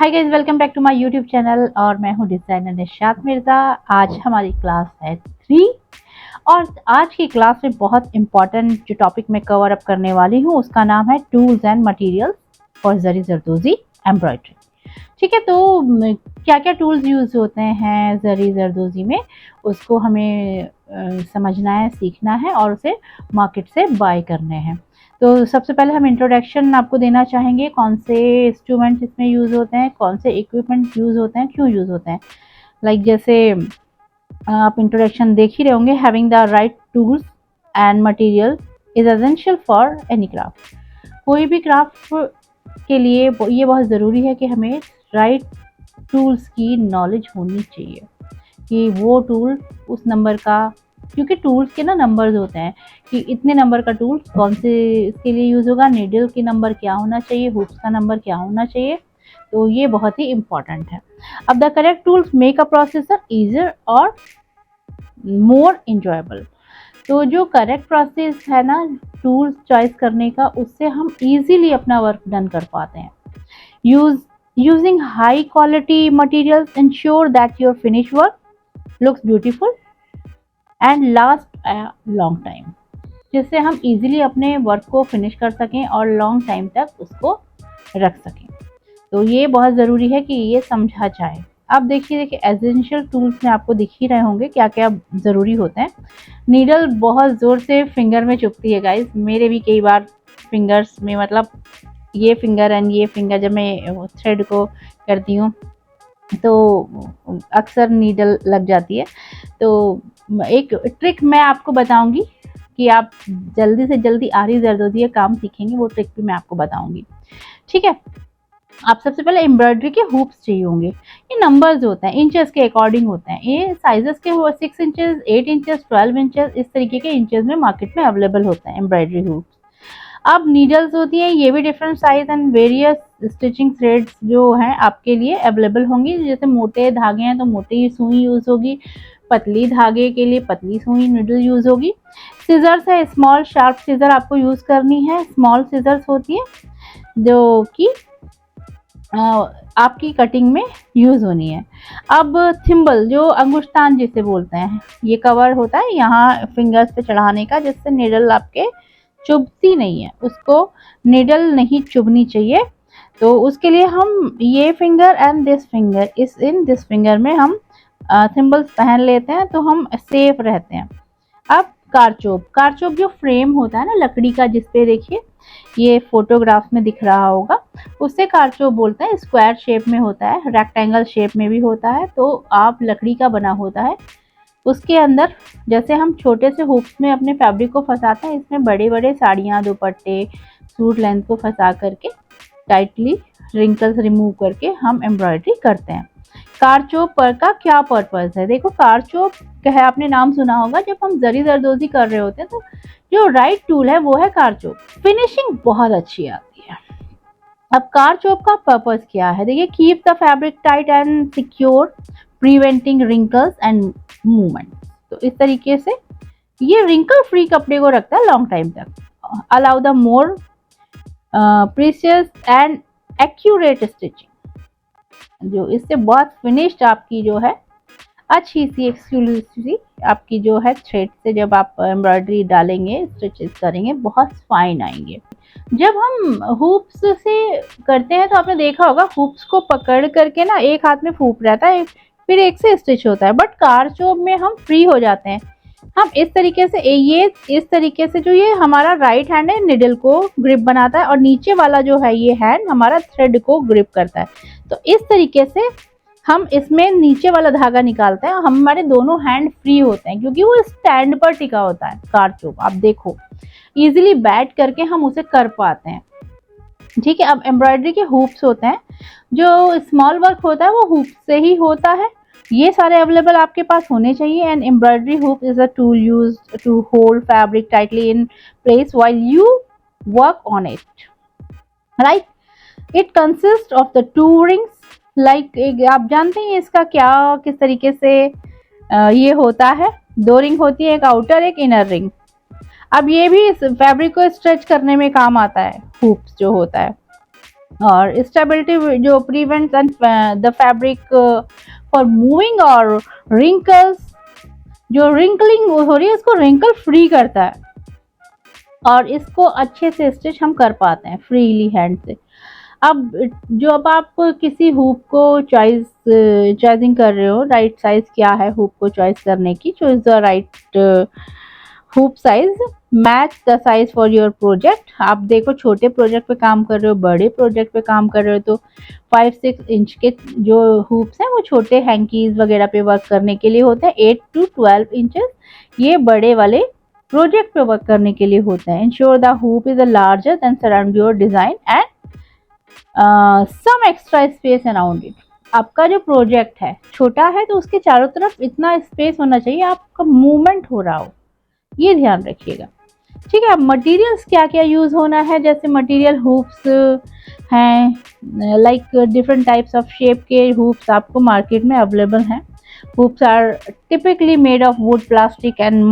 Hi guys, welcome back to my YouTube channel और मैं हूं डिजाइनर निशात मिर्जा। आज हमारी क्लास है 3 और आज की क्लास में बहुत इंपॉर्टेंट जो टॉपिक मैं कवर अप करने वाली हूं उसका नाम है tools and materials for zari zardozi embroidery. ठीक है, तो क्या क्या टूल्स यूज होते हैं जरी जरदोजी में उसको हमें समझना है, सीखना है और उसे मार्केट से बाय करने हैं। तो सबसे पहले हम इंट्रोडक्शन आपको देना चाहेंगे, कौन से इंस्ट्रूमेंट्स इसमें यूज़ होते हैं, कौन से इक्विपमेंट यूज़ होते हैं, क्यों यूज़ होते हैं। जैसे आप इंट्रोडक्शन देख ही रहे होंगे, having the right tools and material is essential for any craft. कोई भी क्राफ्ट के लिए ये बहुत ज़रूरी है कि हमें राइट टूल्स की नॉलेज होनी चाहिए कि वो टूल उस नंबर का, क्योंकि टूल्स के ना नंबर्स होते हैं कि इतने नंबर का टूल कौन से इसके लिए यूज़ होगा, नीडल की नंबर क्या होना चाहिए, हुक्स का नंबर क्या होना चाहिए। तो ये बहुत ही इम्पॉर्टेंट है। अब the correct tools make a processor easier और मोर इंजॉयबल। तो जो करेक्ट प्रोसेस है ना टूल्स चॉइस करने का, उससे हम इजीली अपना वर्क डन कर पाते हैं। Using high quality materials ensure that your finished work looks beautiful and last a long time, जिससे हम इजीली अपने वर्क को फिनिश कर सकें और लॉन्ग टाइम तक उसको रख सकें। तो ये बहुत ज़रूरी है कि ये समझा जाए। अब देखिए एसेंशियल टूल्स में आपको दिख ही रहे होंगे क्या क्या ज़रूरी होते हैं। नीडल बहुत ज़ोर से फिंगर में चुभती है गाइस, मेरे भी कई बार फिंगर्स में, मतलब ये फिंगर एंड ये फिंगर जब मैं थ्रेड को करती हूँ तो अक्सर नीडल लग जाती है। तो एक ट्रिक मैं आपको बताऊंगी कि आप जल्दी से जल्दी आरी जरदोजी का काम सीखेंगे, वो ट्रिक भी मैं आपको बताऊंगी। ठीक है, आप सबसे पहले एम्ब्रॉयडरी के हुप्स चाहिए होंगे। ये नंबर्स होते हैं, इंचेस के अकॉर्डिंग होते हैं। ये साइजेस के 6 इंचेस, 8 इंचेस, 12 इंचेस, इस तरीके के इंचेस में मार्केट में अवेलेबल होते हैं एम्ब्रॉयडरी हुप्स। अब नीडल्स होती हैं, ये भी different size and various stitching threads जो हैं आपके लिए अवेलेबल होंगी। जैसे मोटे धागे हैं तो मोटी सुई यूज़ होगी, पतली धागे के लिए पतली सुई नीडल यूज़ होगी। सीजर्स है, स्मॉल शार्प सीजर आपको यूज़ करनी है। स्मॉल सीजर्स होती है जो कि आपकी कटिंग में यूज़ होनी है। अब थिम्बल जो अंगुष्ठान जिसे बोलते हैं, ये कवर होता है यहाँ फिंगर्स पे चढ़ाने का, जिससे नीडल आपके चुभती नहीं है, उसको नीडल नहीं चुभनी चाहिए। तो उसके लिए हम ये finger and this finger, in this finger में हम थिम्बल्स पहन लेते हैं तो हम सेफ रहते हैं। अब कारचोप जो फ्रेम होता है ना लकड़ी का, जिसपे देखिए ये फोटोग्राफ में दिख रहा होगा, उससे कारचोप बोलते हैं। स्क्वायर शेप में होता है, रेक्टेंगल शेप में भी होता है, तो आप लकड़ी का बना होता है। उसके अंदर जैसे हम छोटे से हुक्स में अपने फैब्रिक को फंसाते हैं, इसमें बड़े बड़े साड़ियाँ, दुपट्टे, सूट लेंथ को फंसा करके टाइटली रिंकल्स रिमूव करके हम एम्ब्रॉयडरी करते हैं। कारचोप पर का क्या पर्पस है, देखो कारचोप है, आपने नाम सुना होगा। जब हम जरी जरदोजी कर रहे होते हैं तो जो राइट टूल है वो है कारचोप, फिनिशिंग बहुत अच्छी आती है। अब कारचोप का पर्पस क्या है, देखिए keep the fabric tight and secure, preventing wrinkles and movement. तो इस तरीके से ये रिंकल फ्री कपड़े को रखता है लॉन्ग टाइम तक। Allow the more precious and accurate stitching, जो इससे बहुत फिनिश्ड आपकी जो है अच्छी सी एक्सक्लूसिव आपकी जो है थ्रेड से जब आप एम्ब्रॉयडरी डालेंगे, स्टिचेस करेंगे, बहुत फाइन आएंगे। जब हम हुप्स से करते हैं तो आपने देखा होगा हुप्स को पकड़ करके ना एक हाथ में फूप रहता है, फिर एक से स्टिच होता है। बट कारचोप में हम फ्री हो जाते हैं। हम इस तरीके से इस तरीके से जो ये हमारा राइट हैंड है निडल को ग्रिप बनाता है और नीचे वाला जो है ये हैंड हमारा थ्रेड को ग्रिप करता है। तो इस तरीके से हम इसमें नीचे वाला धागा निकालते हैं और हमारे दोनों हैंड फ्री होते हैं, क्योंकि वो स्टैंड पर टिका होता है कारचोप। आप देखो इजीली बैठ करके हम उसे कर पाते हैं। ठीक है, अब एम्ब्रॉयडरी के हुप्स होते हैं, जो स्मॉल वर्क होता है वो हुप से ही होता है। ये सारे अवेलेबल आपके पास होने चाहिए। And embroidery hoop is a tool used to hold fabric tightly in place while you work on it, right. It consist of the two rings, आप जानते हैं इसका क्या किस तरीके से ये होता है। 2 रिंग होती है, एक आउटर एक इनर रिंग। अब ये भी फैब्रिक को स्ट्रेच करने में काम आता है, हुप्स जो होता है। और स्टेबिलिटी जो prevents and the fabric for moving और रिंकल्स, जो रिंकलिंग हो रही है उसको रिंकल फ्री करता है और इसको अच्छे से स्टिच हम कर पाते हैं फ्रीली हैंड से। अब जब आप किसी हुप को चॉइसिंग कर रहे हो, राइट साइज क्या है हुप को चॉइस करने की, choose the right hoop size, match the size for your project. आप देखो छोटे प्रोजेक्ट पे काम कर रहे हो, बड़े प्रोजेक्ट पे काम कर रहे हो, तो 5-6 इंच के जो हुप्स हैं वो छोटे हैंकीज वगैरह पे वर्क करने के लिए होते हैं। 8 to 12 इंचेस ये बड़े वाले प्रोजेक्ट पे वर्क करने के लिए होते हैं। Ensure the hoop is a larger than surround your design and some extra space around it. आपका जो प्रोजेक्ट है छोटा है तो उसके चारों तरफ इतना स्पेस होना चाहिए आपका मूवमेंट हो रहा हो, ये ध्यान रखिएगा। ठीक है, अब मटेरियल्स क्या क्या यूज होना है, जैसे मटेरियल हुप्स हैं, like different types of shape के हुप्स आपको मार्केट में अवेलेबल हैं। hoops are typically made of wood, plastic and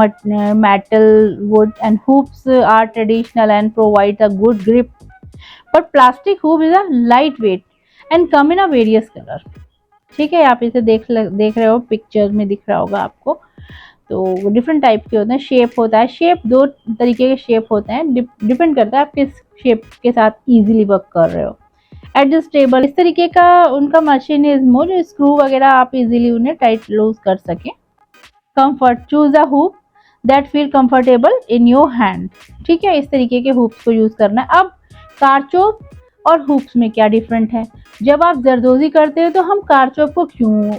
metal wood, and hoops are traditional and provide a good grip, but plastic hoop is a lightweight and come in a various color। ठीक है, आप इसे देख रहे हो, picture में दिख रहा होगा आपको। तो डिफरेंट टाइप के होते हैं, शेप होता है, शेप 2 तरीके के शेप होते हैं, डिपेंड करता है आप किस शेप के साथ इजीली वर्क कर रहे हो। एडजस्टेबल, इस तरीके का उनका मशीनिज्म हो जो स्क्रू वगैरह आप इजीली उन्हें टाइट लूज कर सके। Comfort, choose a hoop that feel comfortable in your hand. ठीक है, इस तरीके के हुप्स को यूज करना है। अब कारचोप और हुप्स में क्या डिफरेंट है, जब आप जरदोजी करते हो तो हम कारचोप को क्यों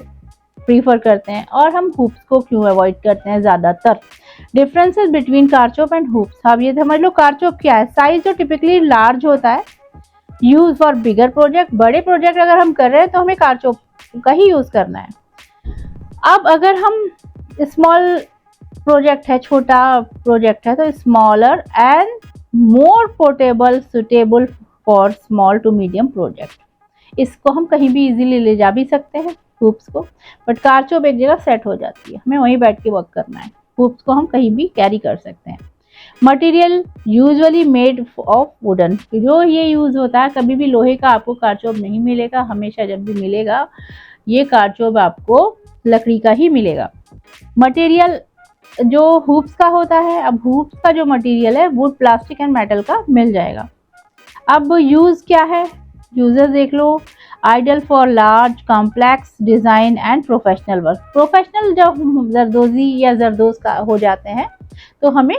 प्रीफर करते हैं और हम हुप्स को क्यों अवॉइड करते हैं ज्यादातर। डिफरेंसेस बिटवीन कारचोप एंड हुप्स, अब ये समझ लो कारचोप क्या है। साइज जो टिपिकली लार्ज होता है, यूज फॉर बिगर प्रोजेक्ट, बड़े प्रोजेक्ट अगर हम कर रहे हैं तो हमें कारचोप का ही यूज करना है। अब अगर हम स्मॉल प्रोजेक्ट है, छोटा प्रोजेक्ट है, तो smaller and more portable, suitable for small to medium project. इसको हम कहीं भी इजीली ले जा भी सकते हैं हुप्स को, बट कारचोप एक जगह सेट हो जाती है, हमें वहीं बैठ के वर्क करना है। हुप्स को हम कहीं भी कैरी कर सकते हैं। Material usually made of wooden, जो ये यूज होता है, कभी भी लोहे का आपको कारचोप नहीं मिलेगा, हमेशा जब भी मिलेगा ये कारचोप आपको लकड़ी का ही मिलेगा। मटेरियल जो हुप्स का होता है, अब हुप्स का जो मटेरियल है वुड, प्लास्टिक एंड मेटल का मिल जाएगा। अब यूज क्या है, यूजेस देख लो। Ideal for large complex design and professional work, professional जब जरदोजी या जरदोज का हो जाते हैं तो हमें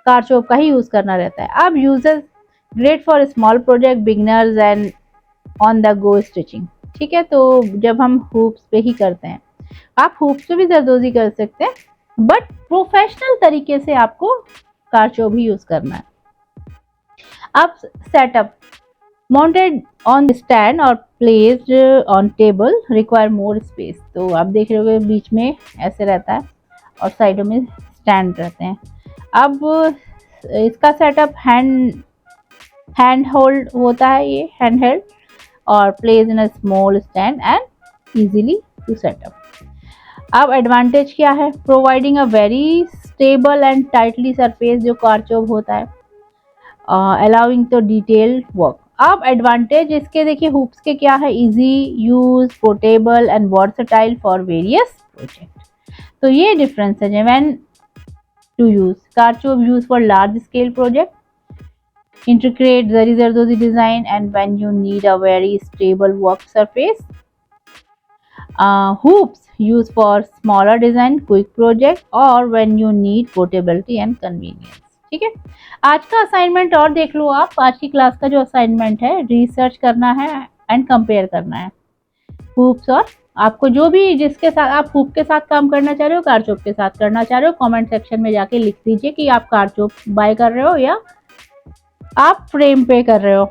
कारचोप का ही यूज करना रहता है। अब uses, great for small project, beginners and on the go stitching. ठीक है, तो जब हम हुप्स पे ही करते हैं, आप हुप्स पे भी जरदोजी कर सकते हैं, बट प्रोफेशनल तरीके से आपको कारचोप ही यूज करना है। अब सेटअप, माउंटेड ऑन स्टैंड और placed on table, require more space. तो आप देख रहे हो बीच में ऐसे रहता है और साइडों में स्टैंड रहते हैं। अब इसका सेटअप हैंड होल्ड होता है, ये हैंड हेल्ड और place in a small stand and easily to setup. अब एडवांटेज क्या है, providing a very stable and tightly surface, जो कारचोप होता है, अलाउइंग टू डिटेल्ड वर्क। अब एडवांटेज इसके देखिए हुप्स के क्या है, easy use, portable and versatile for various project. तो ये डिफरेंस है when to use. Karchop use for large scale project, intricate zari zardozi design, and when you need a very stable work surface. Hoops used for smaller design, quick project, or when you need portability and convenience। ठीक है, आज का assignment और देख लो आप। आज की class का जो असाइनमेंट है, रिसर्च करना है एंड कंपेयर करना है हुप्स, और आपको जो भी जिसके साथ आप हुप के साथ काम करना चाह रहे हो, कारचोप के साथ करना चाह रहे हो, कमेंट सेक्शन में जाके लिख दीजिए कि आप कारचोप बाय कर रहे हो या आप फ्रेम पे कर रहे हो।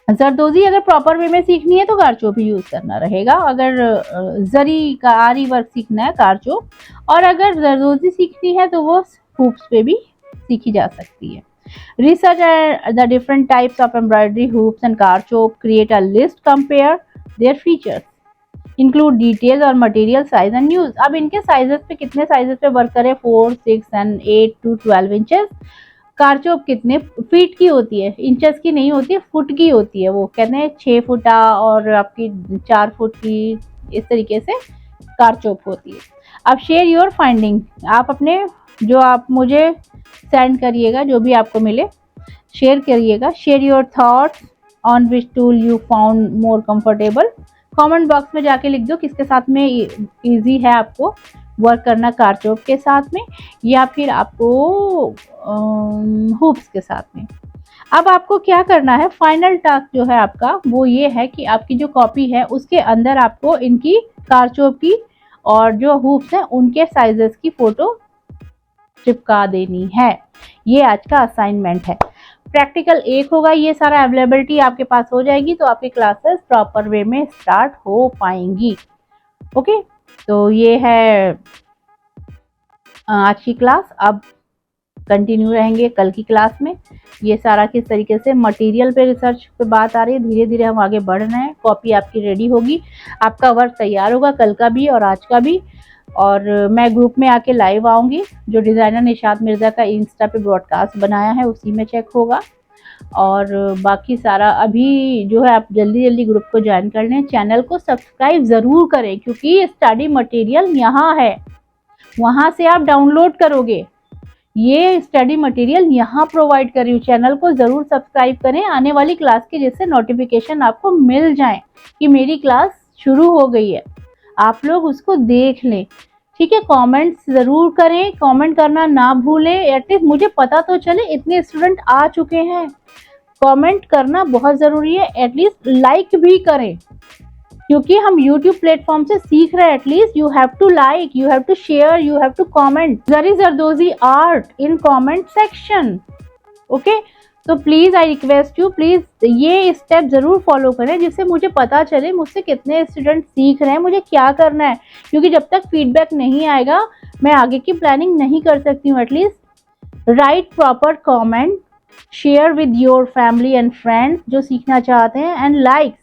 जरदोजी अगर प्रॉपर वे में सीखनी है तो कारचोप ही यूज करना रहेगा। अगर जरी का आरी वर्क सीखना है, कारचोप, और अगर जरदोजी सीखनी है तो वो हुप्स पे भी सीखी जा सकती है। Research the different types of embroidery hoops and karchop, create a list, compare their features, include details और मटेरियल साइज एंड यूज। अब इनके साइजेस पे, कितने साइजेस पे वर्क करें, 4, 6 एंड 8 to 12 इंचेस। कारचोप कितने फीट की होती है, इंचेस की नहीं होती है, फुट की होती है। वो कहते हैं 6 फुटा और आपकी 4 फुट की, इस तरीके से कारचोप होती है। अब शेयर योर फाइंडिंग, आप अपने जो आप मुझे सेंड करिएगा, जो भी आपको मिले शेयर करिएगा। Share your thoughts on which tool you found more comfortable. Comment box में जाके लिख दो किसके साथ में इजी है आपको वर्क करना, कारचोप के साथ में या फिर आपको हुप्स के साथ में। अब आपको क्या करना है, फाइनल टास्क जो है आपका वो ये है कि आपकी जो कॉपी है उसके अंदर आपको इनकी कारचोप की और जो हुप्स हैं उनके साइजेस की फोटो चिपका देनी है। ये आज का असाइनमेंट है। प्रैक्टिकल 1 होगा, ये सारा अवेलेबिलिटी आपके पास हो जाएगी तो आपकी क्लासेस प्रॉपर वे में स्टार्ट हो पाएंगी। ओके, तो ये है आज की क्लास। अब कंटिन्यू रहेंगे कल की क्लास में। ये सारा किस तरीके से मटेरियल पे रिसर्च पे बात आ रही है, धीरे धीरे हम आगे बढ़ रहे हैं। कॉपी आपकी रेडी होगी, आपका वर्क तैयार होगा कल का भी और आज का भी। और मैं ग्रुप में आके लाइव आऊँगी, जो डिज़ाइनर निशात मिर्ज़ा का इंस्टा पे ब्रॉडकास्ट बनाया है उसी में चेक होगा। और बाकी सारा अभी जो है आप जल्दी जल्दी ग्रुप को ज्वाइन कर लें। चैनल को सब्सक्राइब ज़रूर करें क्योंकि स्टडी मटेरियल यहाँ है, वहाँ से आप डाउनलोड करोगे। ये स्टडी मटेरियल यहाँ प्रोवाइड कर रही हूँ। चैनल को ज़रूर सब्सक्राइब करें आने वाली क्लास के, जिससे नोटिफिकेशन आपको मिल जाए कि मेरी क्लास शुरू हो गई है, आप लोग उसको देख लें। ठीक है, कमेंट्स ज़रूर करें, कमेंट करना ना भूलें। एटलीस्ट मुझे पता तो चले इतने स्टूडेंट आ चुके हैं। कमेंट करना बहुत ज़रूरी है, एटलीस्ट लाइक भी करें क्योंकि हम YouTube प्लेटफॉर्म से सीख रहे हैं। At least you have to like, you have to share, you have to comment. Zari zardozi art in comment section. Okay, तो please I request you, please ये स्टेप ज़रूर फॉलो करें जिससे मुझे पता चले मुझसे कितने स्टूडेंट सीख रहे हैं, मुझे क्या करना है। क्योंकि जब तक फीडबैक नहीं आएगा मैं आगे की प्लानिंग नहीं कर सकती हूँ। At least right proper comment, share with your family and friends जो सीखना चाहते हैं, एंड लाइक्स,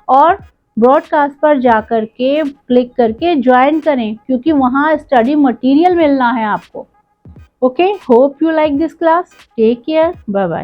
और ब्रॉडकास्ट पर जाकर के क्लिक करके ज्वाइन करें क्योंकि वहाँ स्टडी मटेरियल मिलना है आपको। Okay, hope you like this class. Take care, bye bye.